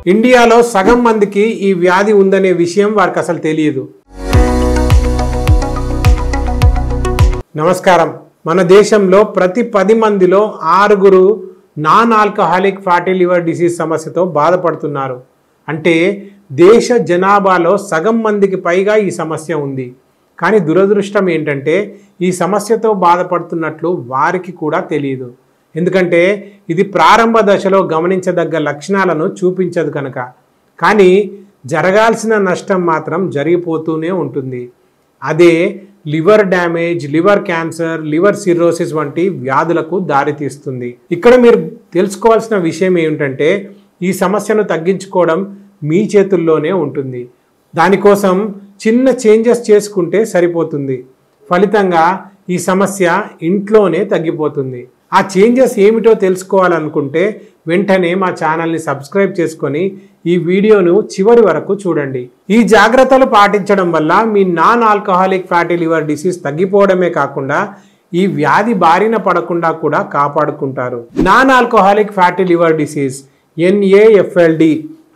ఇండియాలో సగం మందికి ఈ వ్యాధి ఉందనే విషయం వారికి అసలు తెలియదు. నమస్కారం. మన దేశంలో ప్రతి 10 మందిలో 6 non alcoholic fatty liver disease సమస్యతో బాధపడుతున్నారు. అంటే దేశ జనాభాలో సగం మందికి పైగా ఈ సమస్య ఉంది. కానీ దురదృష్టం ఏంటంటే ఈ సమస్యతో బాధపడుతున్నట్లు వారికి కూడా తెలియదు. ఎందుకంటే ఇది ప్రారంభ దశలో గమనించదగ్గ లక్షణాలను చూపించదు కనుక. కానీ జరగాల్సిన నష్టం మాత్రం జరిగిపోతూనే ఉంటుంది. అదే liver damage, liver cancer, liver cirrhosis వంటి వ్యాధులకు దారితీస్తుంది. ఇక్కడ మీరు తెలుసుకోవాల్సిన విషయం ఏమిటంటే ఈ సమస్యను తగ్గించుకోవడం మీ చేతుల్లోనే ఉంటుంది. దానికోసం చిన్న చేంజెస్ చేసుకుంటే సరిపోతుంది. ఫలితంగా ఈ సమస్య ఇంట్లోనే తగ్గిపోతుంది. ఆ చేంజెస్ ఏమిటో తెలుసుకోవాలనుకుంటే వెంటనే మా ఛానల్ని సబ్స్క్రైబ్ చేసుకొని ఈ వీడియోను చివరి వరకు చూడండి. ఈ జాగ్రత్తలు పాటించడం వల్ల మీ non alcoholic fatty liver disease తగ్గిపోవడమే కాకుండా ఈ వ్యాధి బారిన పడకుండా కూడా కాపాడుకుంటారు. Non alcoholic fatty liver disease NAFLD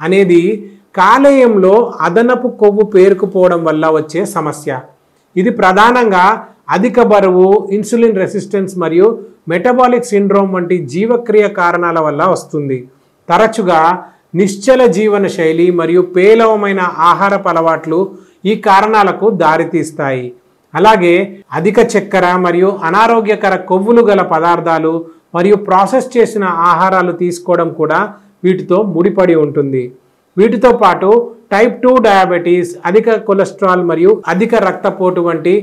అనేది కాలేయంలో అదనపు కొవ్వు పేరుకుపోవడం వల్ల వచ్చే సమస్య. ఇది ప్రధానంగా అధిక బరువు, ఇన్సులిన్ రెసిస్టెన్స్ మరియు మెటబాలిక్ సిండ్రోమ్ వంటి జీవక్రియ కారణాల వల్ల వస్తుంది. తరచుగా నిశ్చల జీవన శైలి మరియు పేలవమైన ఆహారపు అలవాట్లు ఈ కారణాలకు దారితీస్తాయి. అలాగే అధిక చక్కెర మరియు అనారోగ్యకర కొవ్వులు గల పదార్థాలు మరియు ప్రాసెస్ చేసిన ఆహారాలు తీసుకోవడం కూడా వీటితో ముడిపడి ఉంటుంది. వీటితో పాటు టైప్ 2 డయాబెటీస్, అధిక కొలెస్ట్రాల్ మరియు అధిక రక్తపోటు వంటి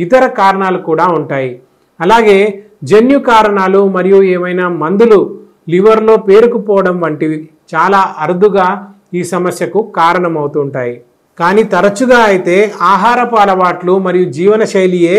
ఇతర కారణాలు కూడా ఉంటాయి. అలాగే జన్యు కారణాలు మరియు ఏమైనా మందులు లివర్లో పేరుకుపోవడం వంటివి చాలా అరుదుగా ఈ సమస్యకు కారణమవుతుంటాయి. కానీ తరచుగా అయితే ఆహారపు అలవాట్లు మరియు జీవనశైలియే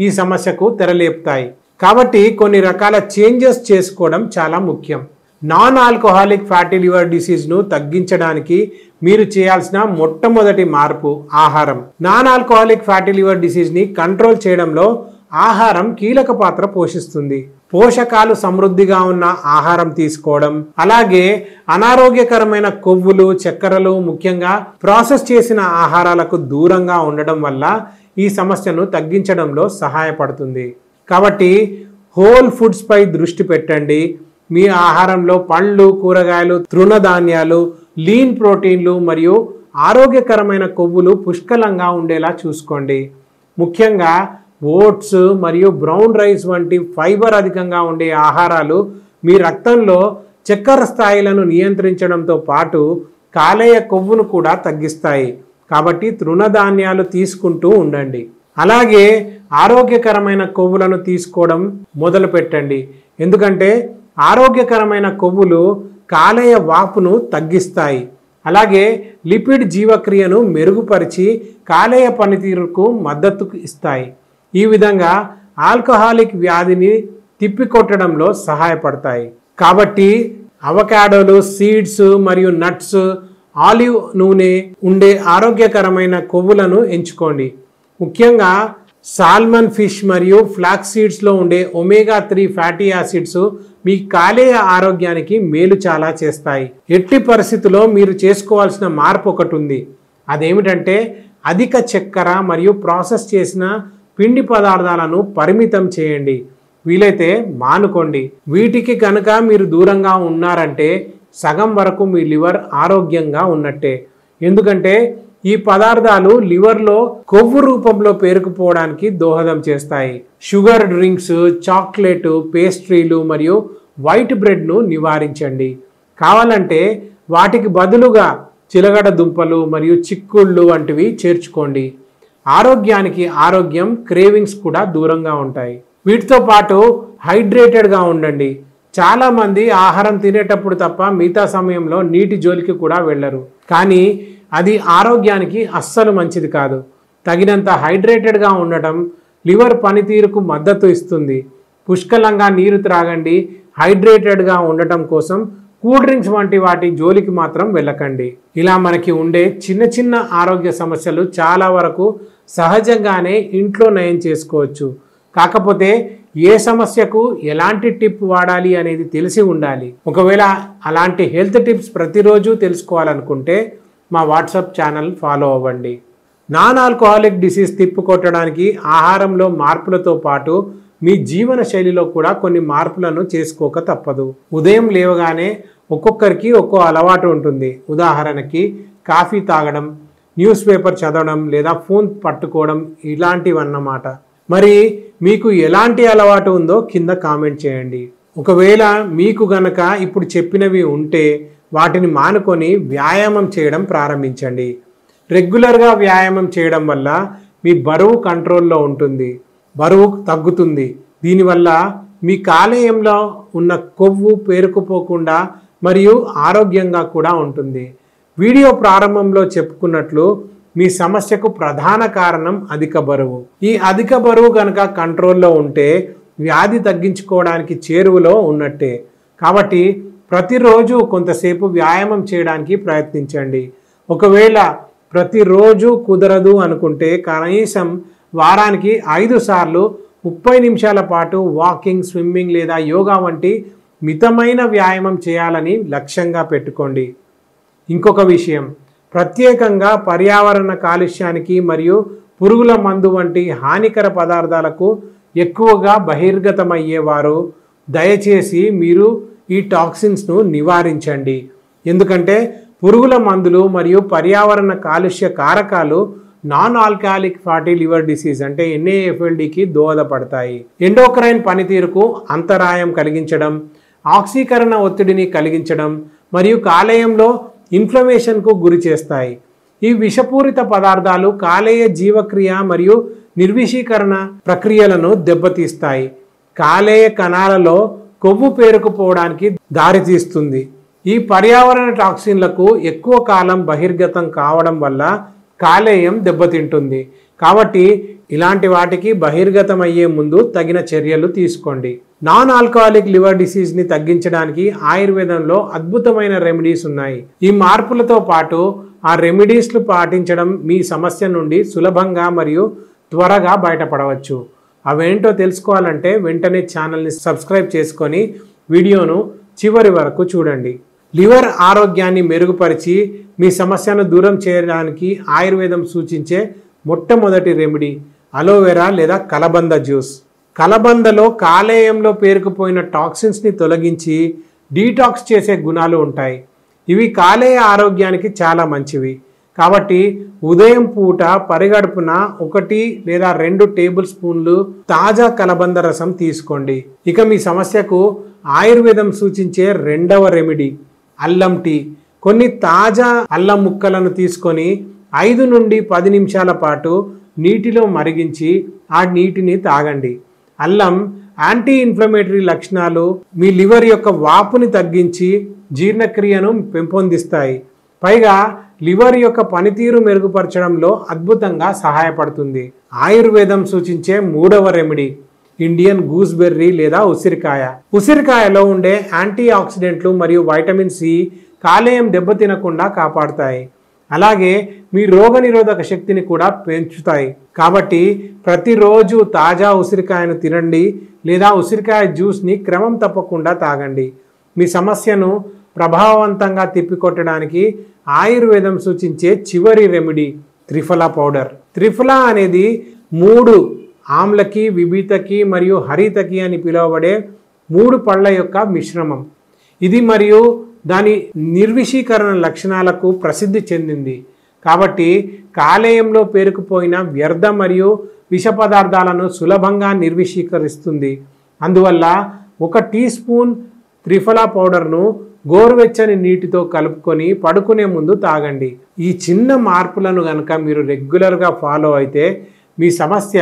ఈ సమస్యకు తెరలేపుతాయి. కాబట్టి కొన్ని రకాల చేంజెస్ చేసుకోవడం చాలా ముఖ్యం. నాన్ ఆల్కహాలిక్ ఫ్యాటీ లివర్ డిసీజ్ను తగ్గించడానికి మీరు చేయాల్సిన మొట్టమొదటి మార్పు ఆహారం. నాన్ ఆల్కహాలిక్ ఫ్యాటీ లివర్ డిసీజ్ని కంట్రోల్ చేయడంలో ఆహారం కీలక పాత్ర పోషిస్తుంది. పోషకాలు సమృద్ధిగా ఉన్న ఆహారం తీసుకోవడం, అలాగే అనారోగ్యకరమైన కొవ్వులు, చక్కెరలు, ముఖ్యంగా ప్రాసెస్ చేసిన ఆహారాలకు దూరంగా ఉండడం వల్ల ఈ సమస్యను తగ్గించడంలో సహాయపడుతుంది. కాబట్టి హోల్ ఫుడ్స్ పై దృష్టి పెట్టండి. మీ ఆహారంలో పళ్ళు, కూరగాయలు, తృణధాన్యాలు, లీన్ ప్రోటీన్లు మరియు ఆరోగ్యకరమైన కొవ్వులు పుష్కలంగా ఉండేలా చూసుకోండి. ముఖ్యంగా ఓట్స్ మరియు బ్రౌన్ రైస్ వంటి ఫైబర్ అధికంగా ఉండే ఆహారాలు మీ రక్తంలో చక్కెర స్థాయిలను నియంత్రించడంతో పాటు కాలేయ కొవ్వును కూడా తగ్గిస్తాయి. కాబట్టి తృణధాన్యాలు తీసుకుంటూ ఉండండి. అలాగే ఆరోగ్యకరమైన కొవ్వులను తీసుకోవడం మొదలు పెట్టండి. ఎందుకంటే ఆరోగ్యకరమైన కొవ్వులు కాలేయ వాపును తగ్గిస్తాయి. అలాగే లిపిడ్ జీవక్రియను మెరుగుపరిచి కాలేయ పనితీరుకు మద్దతు ఇస్తాయి. ఈ విధంగా ఆల్కహాలిక్ వ్యాధిని తిప్పికొట్టడంలో సహాయపడతాయి. కాబట్టి అవకాడోలు, సీడ్స్ మరియు నట్స్, ఆలివ్ నూనె ఉండే ఆరోగ్యకరమైన కొవ్వులను ఎంచుకోండి. ముఖ్యంగా సాల్మన్ ఫిష్ మరియు ఫ్లాక్స్ సీడ్స్లో ఉండే ఒమేగా 3 ఫ్యాటీ యాసిడ్స్ మీ కాలేయ ఆరోగ్యానికి మేలు చాలా చేస్తాయి. ఎట్టి పరిస్థితుల్లో మీరు చేసుకోవాల్సిన మార్పు ఒకటి ఉంది. అదేమిటంటే అధిక చక్కెర మరియు ప్రాసెస్ చేసిన పిండి పదార్థాలను పరిమితం చేయండి. వీలైతే మానుకోండి. వీటికి కనుక మీరు దూరంగా ఉన్నారంటే సగం వరకు మీ లివర్ ఆరోగ్యంగా ఉన్నట్టే. ఎందుకంటే ఈ పదార్థాలు లివర్లో కొవ్వు రూపంలో పేరుకుపోవడానికి దోహదం చేస్తాయి. షుగర్ డ్రింక్స్, చాక్లెట్, పేస్ట్రీలు మరియు వైట్ బ్రెడ్ను నివారించండి. కావాలంటే వాటికి బదులుగా చిలగడ దుంపలు మరియు చిక్కుళ్ళు వంటివి చేర్చుకోండి. ఆరోగ్యానికి ఆరోగ్యం, క్రేవింగ్స్ కూడా దూరంగా ఉంటాయి. వీటితో పాటు హైడ్రేటెడ్గా ఉండండి. చాలామంది ఆహారం తినేటప్పుడు తప్ప మిగతా సమయంలో నీటి జోలికి కూడా వెళ్ళరు. కానీ అది ఆరోగ్యానికి అస్సలు మంచిది కాదు. తగినంత హైడ్రేటెడ్గా ఉండటం లివర్ పనితీరుకు మద్దతు ఇస్తుంది. పుష్కలంగా నీరు త్రాగండి. హైడ్రేటెడ్గా ఉండటం కోసం కూల్ డ్రింక్స్ వంటి వాటి జోలికి మాత్రం వెళ్ళకండి. ఇలా మనకి ఉండే చిన్న చిన్న ఆరోగ్య సమస్యలు చాలా వరకు సహజంగానే ఇంట్లో నయం చేసుకోవచ్చు. కాకపోతే ఏ సమస్యకు ఎలాంటి టిప్ వాడాలి అనేది తెలిసి ఉండాలి. ఒకవేళ అలాంటి హెల్త్ టిప్స్ ప్రతిరోజు తెలుసుకోవాలనుకుంటే మా వాట్సాప్ ఛానల్ ఫాలో అవ్వండి. నాన్ ఆల్కహాలిక్ డిసీజ్ తిప్పికొట్టడానికి ఆహారంలో మార్పులతో పాటు మీ జీవన శైలిలో కూడా కొన్ని మార్పులను చేసుకోక తప్పదు. ఉదయం లేవగానే ఒక్కొక్కరికి ఒక్కో అలవాటు ఉంటుంది. ఉదాహరణకి కాఫీ తాగడం, న్యూస్ పేపర్ చదవడం లేదా ఫోన్ పట్టుకోవడం ఇలాంటివన్నమాట. మరి మీకు ఎలాంటి అలవాటు ఉందో కింద కామెంట్ చేయండి. ఒకవేళ మీకు గనక ఇప్పుడు చెప్పినవి ఉంటే వాటిని మానుకొని వ్యాయామం చేయడం ప్రారంభించండి. రెగ్యులర్గా వ్యాయామం చేయడం వల్ల మీ బరువు కంట్రోల్లో ఉంటుంది, బరువు తగ్గుతుంది. దీనివల్ల మీ కాలేయంలో ఉన్న కొవ్వు పేరుకుపోకుండా మరియు ఆరోగ్యంగా కూడా ఉంటుంది. వీడియో ప్రారంభంలో చెప్పుకున్నట్లు మీ సమస్యకు ప్రధాన కారణం అధిక బరువు. ఈ అధిక బరువు కనుక కంట్రోల్లో ఉంటే వ్యాధి తగ్గించుకోవడానికి చేరువలో ఉన్నట్టే. కాబట్టి ప్రతిరోజు కొంతసేపు వ్యాయామం చేయడానికి ప్రయత్నించండి. ఒకవేళ ప్రతిరోజు కుదరదు అనుకుంటే కనీసం వారానికి 5 సార్లు 30 నిమిషాల పాటు వాకింగ్, స్విమ్మింగ్ లేదా యోగా వంటి మితమైన వ్యాయామం చేయాలని లక్ష్యంగా పెట్టుకోండి. ఇంకొక విషయం, ప్రత్యేకంగా పర్యావరణ కాలుష్యానికి మరియు పురుగుల మందు వంటి హానికర పదార్థాలకు ఎక్కువగా బహిర్గతమయ్యేవారు దయచేసి మీరు ఈ టాక్సిన్స్ను నివారించండి. ఎందుకంటే పురుగుల మందులు మరియు పర్యావరణ కాలుష్య కారకాలు non alcoholic fatty liver disease అంటే NAFLDకి దోహదపడతాయి. ఎండోక్రైన్ పనితీరుకు అంతరాయం కలిగించడం, ఆక్సీకరణ ఒత్తిడిని కలిగించడం మరియు కాలేయంలో ఇన్ఫ్లమేషన్కు గురి చేస్తాయి. ఈ విషపూరిత పదార్థాలు కాలేయ జీవక్రియ మరియు నిర్విషీకరణ ప్రక్రియలను దెబ్బతీస్తాయి. కాలేయ కణాలలో కొవ్వు పేరుకుపోవడానికి దారితీస్తుంది. ఈ పర్యావరణ టాక్సిన్లకు ఎక్కువ కాలం బహిర్గతం కావడం వల్ల కాలేయం దెబ్బతింటుంది. కాబట్టి ఇలాంటి వాటికి బహిర్గతం అయ్యే ముందు తగిన చర్యలు తీసుకోండి. నాన్ ఆల్కహాలిక్ లివర్ డిసీజ్ని తగ్గించడానికి ఆయుర్వేదంలో అద్భుతమైన రెమెడీస్ ఉన్నాయి. ఈ మార్పులతో పాటు ఆ రెమెడీస్లు పాటించడం మీ సమస్య నుండి సులభంగా మరియు త్వరగా బయటపడవచ్చు. అవేంటో తెలుసుకోవాలంటే వెంటనే ఛానల్ని సబ్స్క్రైబ్ చేసుకొని వీడియోను చివరి వరకు చూడండి. లివర్ ఆరోగ్యాన్ని మెరుగుపరిచి మీ సమస్యను దూరం చేయడానికి ఆయుర్వేదం సూచించే మొట్టమొదటి రెమెడీ అలోవెరా లేదా కలబంద జ్యూస్. కలబందలో కాలేయంలో పేరుకుపోయిన టాక్సిన్స్ని తొలగించి డీటాక్స్ చేసే గుణాలు ఉంటాయి. ఇవి కాలేయ ఆరోగ్యానికి చాలా మంచివి. కాబట్టి ఉదయం పూట పరిగడుపున 1 లేదా 2 టేబుల్ స్పూన్లు తాజా కలబంద రసం తీసుకోండి. ఇక మీ సమస్యకు ఆయుర్వేదం సూచించే రెండవ రెమెడీ అల్లం టీ. కొన్ని తాజా అల్లం ముక్కలను తీసుకొని 5 నుండి 10 నిమిషాల పాటు నీటిలో మరిగించి ఆ నీటిని తాగండి. అల్లం యాంటీ ఇన్ఫ్లమేటరీ లక్షణాలు మీ లివర్ యొక్క వాపుని తగ్గించి జీర్ణక్రియను పెంపొందిస్తాయి. పైగా లివర్ యొక్క పనితీరు మెరుగుపరచడంలో అద్భుతంగా సహాయపడుతుంది. ఆయుర్వేదం సూచించే మూడవ రెమెడీ ఇండియన్ గూస్బెర్రీ లేదా ఉసిరికాయ. ఉసిరికాయలో ఉండే యాంటీ ఆక్సిడెంట్లు మరియు వైటమిన్ సి కాలేయం దెబ్బతినకుండా కాపాడుతాయి. అలాగే మీ రోగనిరోధక శక్తిని కూడా పెంచుతాయి. కాబట్టి ప్రతిరోజు తాజా ఉసిరికాయను తినండి లేదా ఉసిరికాయ జ్యూస్ని క్రమం తప్పకుండా తాగండి. మీ సమస్యను ప్రభావవంతంగా తిప్పికొట్టడానికి ఆయుర్వేదం సూచించే చివరి రెమెడీ త్రిఫలా పౌడర్. త్రిఫలా అనేది 3 ఆమ్లకి, విభితకి మరియు హరితకి అని పిలువబడే 3 పళ్ళ యొక్క మిశ్రమం. ఇది మరియు దాని నిర్విషీకరణ లక్షణాలకు ప్రసిద్ధి చెందింది. కాబట్టి కాలేయంలో పేరుకుపోయిన వ్యర్థ మరియు విష పదార్థాలను సులభంగా నిర్విషీకరిస్తుంది. అందువల్ల 1 టీ స్పూన్ త్రిఫలా పౌడర్ను గోరువెచ్చని నీటితో కలుపుకొని పడుకునే ముందు తాగండి. ఈ చిన్న మార్పులను కనుక మీరు రెగ్యులర్గా ఫాలో అయితే మీ సమస్య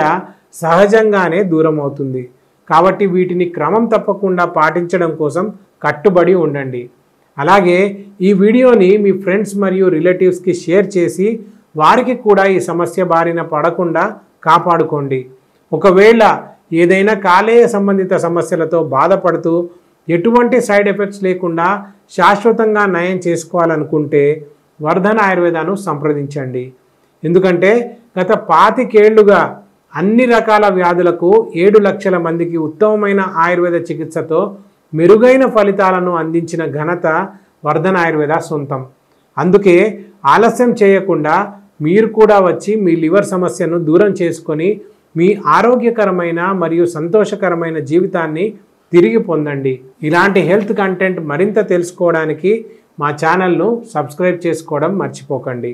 సహజంగానే దూరం అవుతుంది. కాబట్టి వీటిని క్రమం తప్పకుండా పాటించడం కోసం కట్టుబడి ఉండండి. అలాగే ఈ వీడియోని మీ ఫ్రెండ్స్ మరియు రిలేటివ్స్కి షేర్ చేసి వారికి కూడా ఈ సమస్య బారిన పడకుండా కాపాడుకోండి. ఒకవేళ ఏదైనా కాలేయ సంబంధిత సమస్యలతో బాధపడుతూ ఎటువంటి సైడ్ ఎఫెక్ట్స్ లేకుండా శాశ్వతంగా నయం చేసుకోవాలనుకుంటే వర్ధన్ ఆయుర్వేదాను సంప్రదించండి. ఎందుకంటే గత 25 ఏళ్లుగా అన్ని రకాల వ్యాధులకు 7 లక్షల మందికి ఉత్తమమైన ఆయుర్వేద చికిత్సతో మెరుగైన ఫలితాలను అందించిన ఘనత వర్ధన్ ఆయుర్వేద సొంతం. అందుకే ఆలస్యం చేయకుండా మీరు కూడా వచ్చి మీ లివర్ సమస్యను దూరం చేసుకొని మీ ఆరోగ్యకరమైన మరియు సంతోషకరమైన జీవితాన్ని తిరిగి పొందండి. ఇలాంటి హెల్త్ కంటెంట్ మరింత తెలుసుకోవడానికి మా ఛానల్ను సబ్స్క్రైబ్ చేసుకోవడం మర్చిపోకండి.